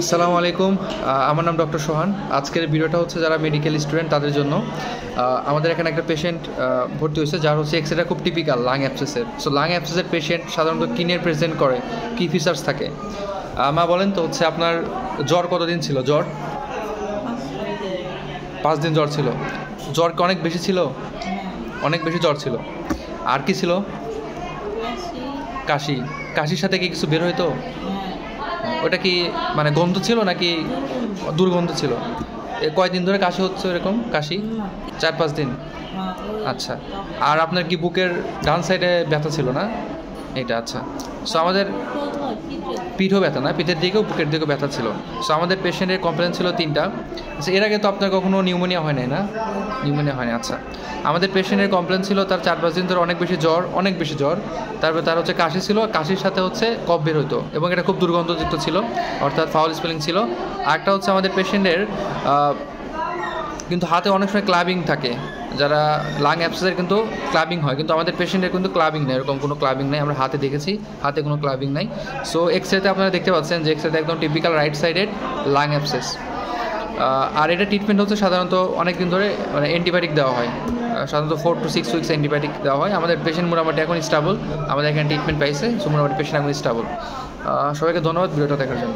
আসসালামু আলাইকুম। আমার নাম ডক্টর সোহান। আজকের ভিডিওটা হচ্ছে যারা মেডিকেল স্টুডেন্ট তাদের জন্য। আমাদের এখানে একটা পেশেন্ট ভর্তি হয়েছে যার হচ্ছে এক্সরেটা খুব টিপিক্যাল লাং অ্যাবসেসের। সো লাং অ্যাবসেসের পেশেন্ট সাধারণত কিনের প্রেজেন্ট করে, কী ফিচার্স থাকে মা বলেন তো? হচ্ছে আপনার জ্বর কতদিন ছিল? জ্বর 5 দিন জ্বর ছিল। জ্বর কি অনেক বেশি ছিল? অনেক বেশি জ্বর ছিল। আর কি ছিল? কাশি। কাশির সাথে কি কিছু বের হইতো? ওটা কি মানে গন্ধ ছিল নাকি দুর্গন্ধ ছিল? কয়দিন ধরে কাশি হচ্ছে এরকম কাশি? 4-5 দিন। আচ্ছা। আর আপনার কি বুকের ডান সাইডে ব্যথা ছিল না? এটা আচ্ছা। সো আমাদের পিঠও ব্যথা না, পিঠের দিকেও বুকের দিকেও ব্যথা ছিল। সো আমাদের পেশেন্টের কমপ্লেন ছিল 3টা। আচ্ছা, এর আগে তো আপনার কখনো নিউমোনিয়া হয় নাই না? নিউমোনিয়া হয়নি। আচ্ছা, আমাদের পেশেন্টের কমপ্লেন ছিল তার 4-5 দিন ধরে অনেক বেশি জ্বর। তারপরে তার হচ্ছে কাশি ছিল, কাশির সাথে হচ্ছে কফ বের হতো এবং এটা খুব দুর্গন্ধযুক্ত ছিল, অর্থাৎ ফাউল স্মেলিং ছিল। আরেকটা হচ্ছে আমাদের পেশেন্টের কিন্তু হাতে অনেক সময় ক্লাবিং থাকে। যারা লাং অ্যাবসেসের কিন্তু ক্লাবিং হয়, কিন্তু আমাদের পেশেন্টের কিন্তু ক্লাবিং নেই, এরকম কোনো ক্লাবিং নেই। আমরা হাতে দেখেছি, হাতে কোনো ক্লাবিং নাই। সো এক্সরেতে আপনারা দেখতে পাচ্ছেন যে এক্সরেতে একদম typical right sided lung abscess. আর এটা ট্রিটমেন্ট হচ্ছে সাধারণত অনেক দিন ধরে মানে অ্যান্টিবায়োটিক দেওয়া হয়, সাধারণত 4 to 6 উইকস অ্যান্টিবায়োটিক দেওয়া হয়। আমাদের পেশেন্ট মোটামুটি এখন স্টেবল, আমাদের এখানে ট্রিটমেন্ট পাইছে। সো মোটামুটি পেশেন্ট এখন স্টেবল। সবাইকে ধন্যবাদ ভিডিওটা দেখার জন্য।